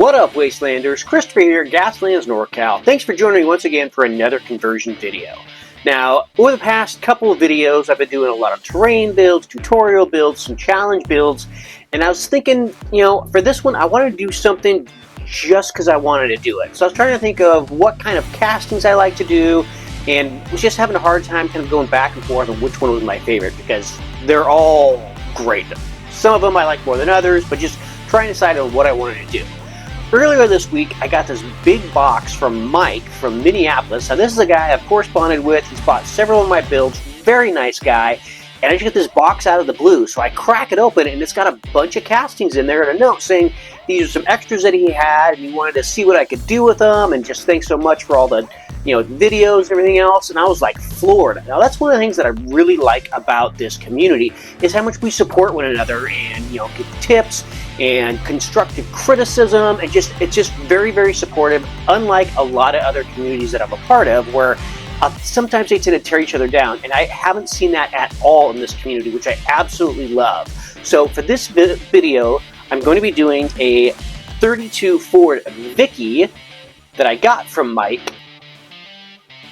What up, Wastelanders? Christopher here, Gaslands, NorCal. Thanks for joining me once again for another conversion video. Now, over the past couple of videos, I've been doing a lot of terrain builds, tutorial builds, some challenge builds, and I was thinking, for this one, I wanted to do something just because I wanted to do it. So I was trying to think of what kind of castings I like to do, and was just having a hard time kind of going back and forth on which one was my favorite, because they're all great. Some of them I like more than others, but just trying to decide on what I wanted to do. Earlier this week, I got this big box from Mike from Minneapolis. Now, this is a guy I've corresponded with. He's bought several of my builds. Very nice guy. And I just get this box out of the blue. So I crack it open, and it's got a bunch of castings in there and a note saying these are some extras that he had, and he wanted to see what I could do with them, and just thanks so much for all the videos and everything else. And I was like floored. Now, that's one of the things that I really like about this community is how much we support one another and give tips and constructive criticism, and it's just very, very supportive, unlike a lot of other communities that I'm a part of where sometimes they tend to tear each other down, and I haven't seen that at all in this community, which I absolutely love. So for this video, I'm going to be doing a 32 Ford Vicky that I got from Mike.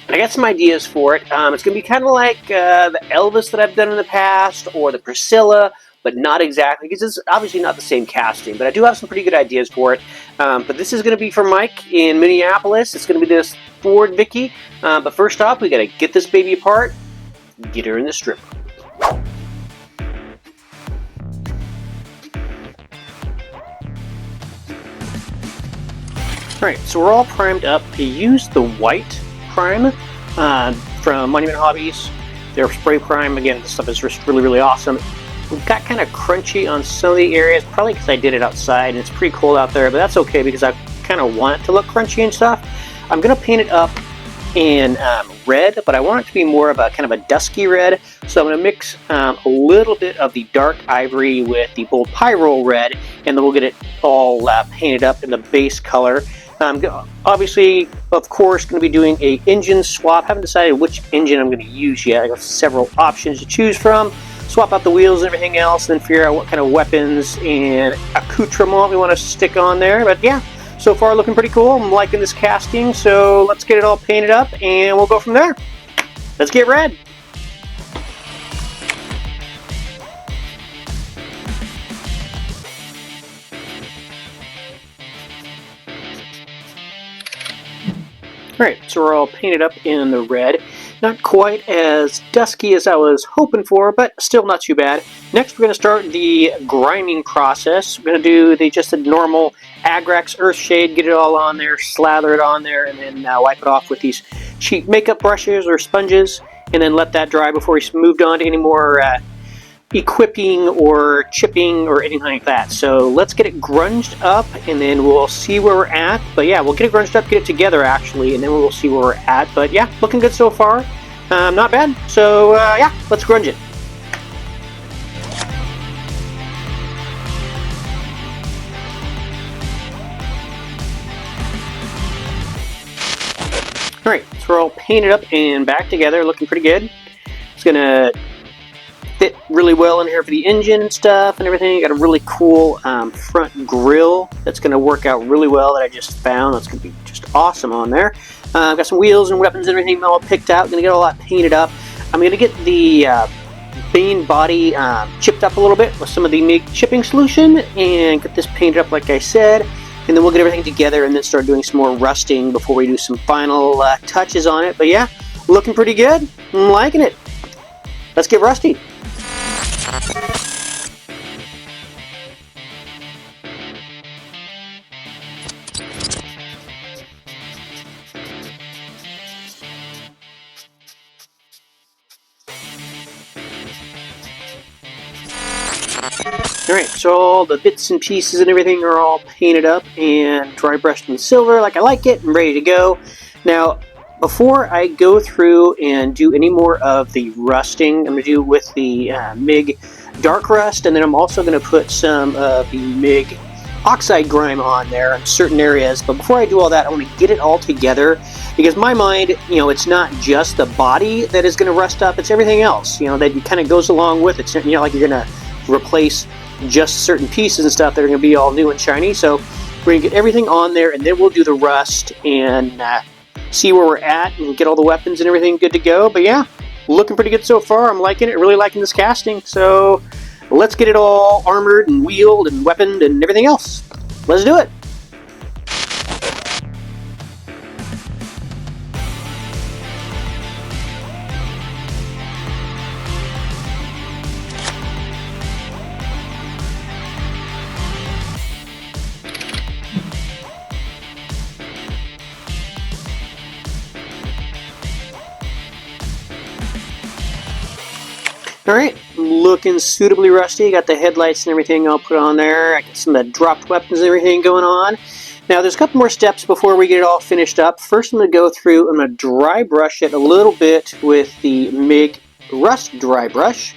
And I got some ideas for it. It's going to be kind of like the Elvis that I've done in the past, or the Priscilla, but not exactly, because it's obviously not the same casting. But I do have some pretty good ideas for it. But this is going to be from Mike in Minneapolis. It's going to be this Ford Vicky. But first off, we got to get this baby apart, get her in the stripper. Alright, so we're all primed up. I used the white prime from Monument Hobbies. Their spray prime, again, this stuff is just really, really awesome. It got kind of crunchy on some of the areas, probably because I did it outside and it's pretty cold out there, but that's okay because I kind of want it to look crunchy and stuff. I'm going to paint it up in red, but I want it to be more of a kind of a dusky red, so I'm going to mix a little bit of the dark ivory with the bold pyrrole red, and then we'll get it all painted up in the base color. Obviously, of course, going to be doing a engine swap. Haven't decided which engine I'm going to use yet. I got several options to choose from. Swap out the wheels and everything else, and then figure out what kind of weapons and accoutrement we want to stick on there. But yeah, so far looking pretty cool. I'm liking this casting, so let's get it all painted up and we'll go from there. Let's get red. Alright, so we're all painted up in the red. Not quite as dusky as I was hoping for, but still not too bad. Next, we're going to start the griming process. We're going to do just the normal Agrax Earthshade, get it all on there, slather it on there, and then wipe it off with these cheap makeup brushes or sponges, and then let that dry before we moved on to any more equipping or chipping or anything like that. So let's get it grunged up, and then we'll see where we're at. But yeah, we'll get it grunged up, get it together actually, and then we'll see where we're at. But yeah, looking good so far. Not bad. So yeah, let's grunge it. Alright, so we're all painted up and back together, looking pretty good. It's gonna fit really well in here for the engine and stuff and everything. Got a really cool front grille that's going to work out really well that I just found. That's going to be just awesome on there. I've got some wheels and weapons and everything all picked out. Going to get all that painted up. I'm going to get the main body chipped up a little bit with some of the MIG chipping solution and get this painted up like I said. And then we'll get everything together and then start doing some more rusting before we do some final touches on it. But yeah, looking pretty good. I'm liking it. Let's get rusty. Alright, so all the bits and pieces and everything are all painted up and dry brushed in silver like I like it and ready to go. Now, before I go through and do any more of the rusting, I'm going to do with the MIG dark rust, and then I'm also going to put some of the MIG oxide grime on there in certain areas. But before I do all that, I want to get it all together, because in my mind, it's not just the body that is going to rust up, it's everything else, that kind of goes along with it. Like you're going to replace just certain pieces and stuff that are going to be all new and shiny. So We're going to get everything on there, and then we'll do the rust and see where we're at and get all the weapons and everything good to go. But yeah, looking pretty good so far. I'm liking it, really liking this casting. So let's get it all armored and wheeled and weaponed and everything else. Let's do it. Alright, looking suitably rusty. Got the headlights and everything all put on there. I got some of the dropped weapons and everything going on. Now there's a couple more steps before we get it all finished up. First I'm going to go through, I'm going to dry brush it a little bit with the MIG Rust dry brush.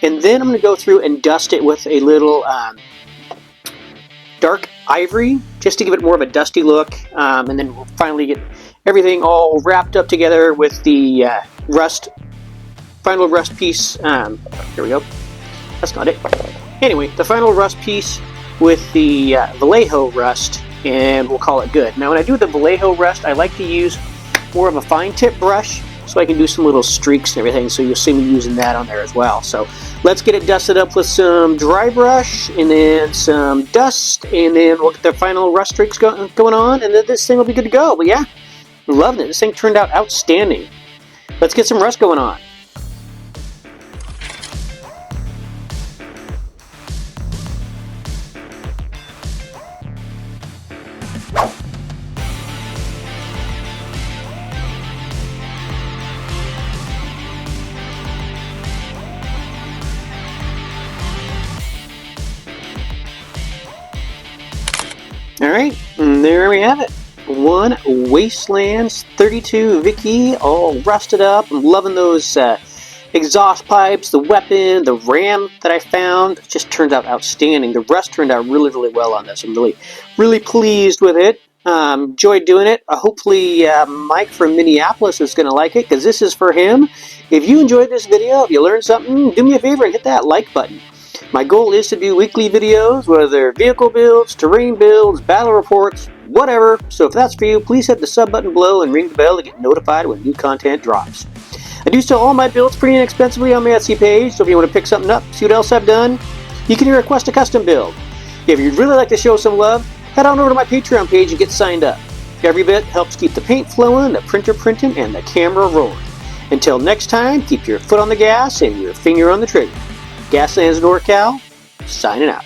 And then I'm going to go through and dust it with a little dark ivory, just to give it more of a dusty look. And then we'll finally get everything all wrapped up together with the final rust piece. Here we go. That's not it. Anyway, the final rust piece with the Vallejo rust, and we'll call it good. Now, when I do the Vallejo rust, I like to use more of a fine tip brush so I can do some little streaks and everything. So you'll see me using that on there as well. So let's get it dusted up with some dry brush and then some dust, and then we'll get the final rust streaks going on, and then this thing will be good to go. But yeah, I'm loving it. This thing turned out outstanding. Let's get some rust going on. Alright, and there we have it. One Wastelands 32 Vicky, all rusted up. I'm loving those exhaust pipes, the weapon, the ram that I found. It just turned out outstanding. The rust turned out really, really well on this. I'm really pleased with it. Enjoyed doing it. Hopefully Mike from Minneapolis is going to like it, because this is for him. If you enjoyed this video, if you learned something, do me a favor and hit that like button. My goal is to do weekly videos, whether they're vehicle builds, terrain builds, battle reports, whatever. So if that's for you, please hit the sub button below and ring the bell to get notified when new content drops. I do sell all my builds pretty inexpensively on my Etsy page, so if you want to pick something up, see what else I've done, you can request a custom build. If you'd really like to show some love, head on over to my Patreon page and get signed up. Every bit helps keep the paint flowing, the printer printing, and the camera rolling. Until next time, keep your foot on the gas and your finger on the trigger. Gaslands NorCal, signing out.